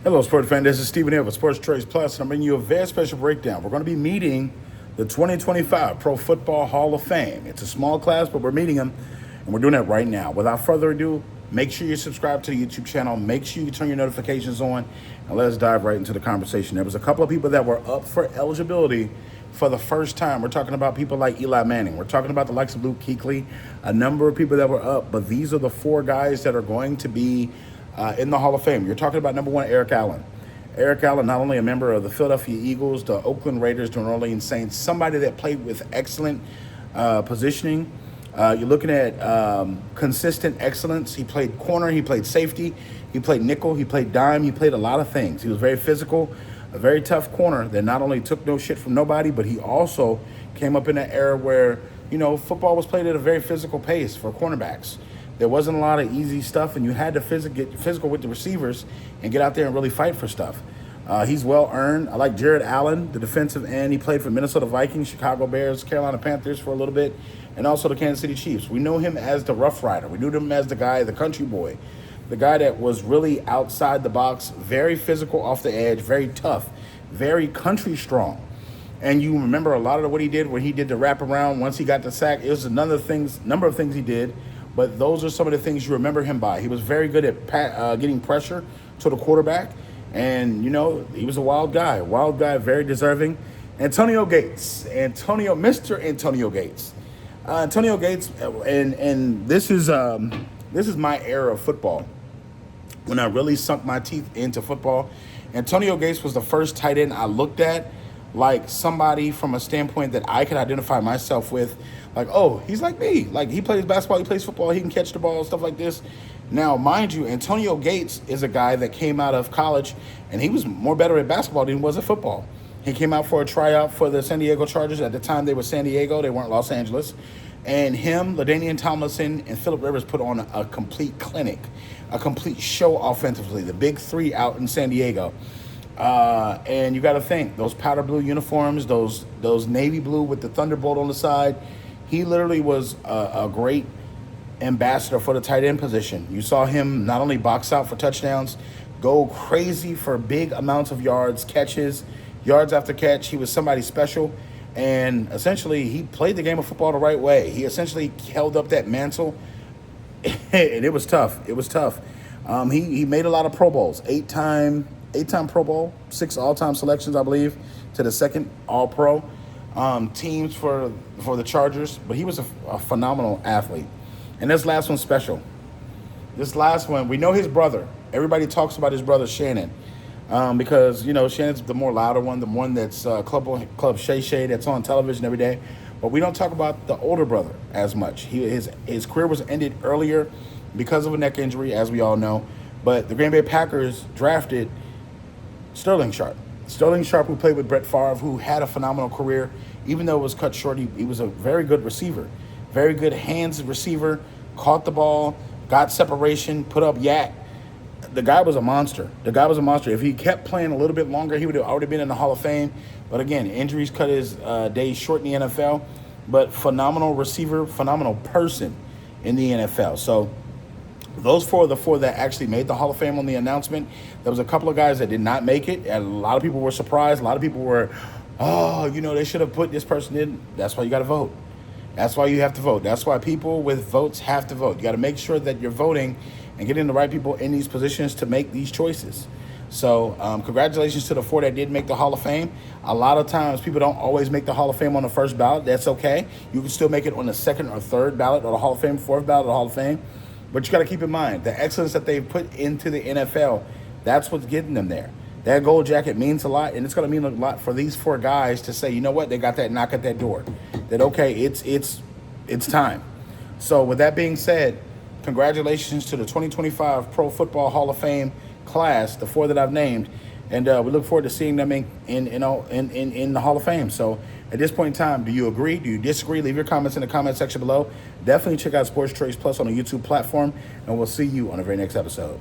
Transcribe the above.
Hello, sports fan. This is Stephen here with Sports Trades Plus, and I'm bringing you a very special breakdown. We're going to be meeting the 2025 Pro Football Hall of Fame. It's a small class, but we're meeting them, and we're doing it right now. Without further ado, make sure you subscribe to the YouTube channel. Make sure you turn your notifications on, and let's dive right into the conversation. There was a couple of people that were up for eligibility for the first time. We're talking about people like Eli Manning. We're talking about the likes of Luke Kuechly, a number of people that were up, but these are the four guys that are going to be in the Hall of Fame. You're talking about number one, Eric Allen. Eric Allen, not only a member of the Philadelphia Eagles, the Oakland Raiders, the New Orleans Saints, somebody that played with excellent positioning. You're looking at consistent excellence. He played corner, he played safety, he played nickel, he played dime, he played a lot of things. He was very physical, a very tough corner that not only took no shit from nobody, but he also came up in an era where, football was played at a very physical pace for cornerbacks. There wasn't a lot of easy stuff, and you had to get physical with the receivers and get out there and really fight for stuff. He's well-earned. I like Jared Allen, the defensive end. He played for Minnesota Vikings, Chicago Bears, Carolina Panthers for a little bit, and also the Kansas City Chiefs. We know him as the Rough Rider. We knew him as the guy, the country boy, the guy that was really outside the box, very physical off the edge, very tough, very country strong. And you remember a lot of what he did when he did the wraparound once he got the sack. It was number of things he did. But those are some of the things you remember him by. He was very good at getting pressure to the quarterback. And, he was a wild guy, very deserving. Antonio Gates, Mr. Antonio Gates. Antonio Gates, and this is my era of football. When I really sunk my teeth into football, Antonio Gates was the first tight end I looked at like somebody from a standpoint that I could identify myself with. Like, oh, he's like me. Like, he plays basketball, he plays football, he can catch the ball, stuff like this. Now, mind you, Antonio Gates is a guy that came out of college, and he was more better at basketball than he was at football. He came out for a tryout for the San Diego Chargers. At the time, they were San Diego. They weren't Los Angeles. And him, LaDainian Tomlinson, and Phillip Rivers put on a complete clinic, a complete show offensively, the big three out in San Diego. And you got to think, those powder blue uniforms, those navy blue with the thunderbolt on the side, he literally was a great ambassador for the tight end position. You saw him not only box out for touchdowns, go crazy for big amounts of yards, catches, yards after catch. He was somebody special. And essentially, he played the game of football the right way. He essentially held up that mantle, and it was tough. He made a lot of Pro Bowls, eight-time Pro Bowl, 6 all-time selections, I believe, to the second All-Pro teams for the Chargers. But he was a phenomenal athlete. And this last one's special. This last one, we know his brother. Everybody talks about his brother, Shannon, because, Shannon's the more louder one, the one that's Club Shay Shay that's on television every day. But we don't talk about the older brother as much. His career was ended earlier because of a neck injury, as we all know. But the Green Bay Packers drafted Sterling Sharpe. Sterling Sharpe, who played with Brett Favre, who had a phenomenal career. Even though it was cut short, he was a very good receiver. Very good hands receiver, caught the ball, got separation, put up yak. The guy was a monster. If he kept playing a little bit longer, he would have already been in the Hall of Fame. But again, injuries cut his days short in the NFL. But phenomenal receiver, phenomenal person in the NFL. So those four are the four that actually made the Hall of Fame on the announcement. There was a couple of guys that did not make it, and a lot of people were surprised. A lot of people were, they should have put this person in. That's why you got to vote. That's why you have to vote. That's why people with votes have to vote. You got to make sure that you're voting and getting the right people in these positions to make these choices. So congratulations to the four that did make the Hall of Fame. A lot of times people don't always make the Hall of Fame on the first ballot. That's okay. You can still make it on the second or third ballot of the Hall of Fame, fourth ballot of the Hall of Fame. But you got to keep in mind, the excellence that they've put into the NFL, that's what's getting them there. That gold jacket means a lot, and it's going to mean a lot for these four guys to say, you know what, they got that knock at that door. That, okay, it's time. So with that being said, congratulations to the 2025 Pro Football Hall of Fame class, the four that I've named, and we look forward to seeing them in the Hall of Fame. So at this point in time, do you agree? Do you disagree? Leave your comments in the comment section below. Definitely check out Sports Trades Plus on the YouTube platform, and we'll see you on the very next episode.